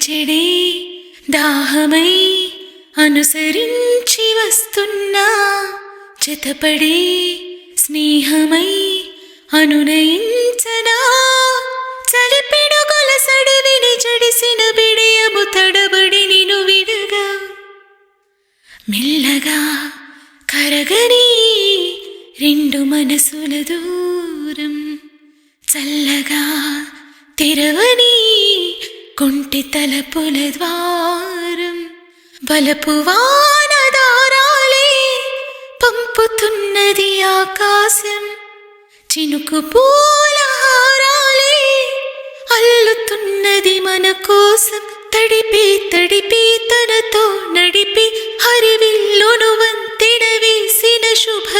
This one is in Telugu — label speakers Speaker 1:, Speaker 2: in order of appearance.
Speaker 1: చెడే దాహమై అనుసరించి వస్తున్నా జతపడే స్నేహమై అనునయించనా చలిపిడుగుల సడివిని జడిసిన బిడియము తడబడి నిను విడగా మెల్లగా కరగని రెండు మనసుల దూరం చల్లగా తెరవని కొంటి తలపుల ద్వారం బలపు వానదారాలే పంపుతున్నది ఆకాశం చినుకు పూల హారాలే అల్లుతున్నది మన కోసం తడిపి తడిపి తనతో నడిపి హరివిల్లును వంతెన వేసిన శుభ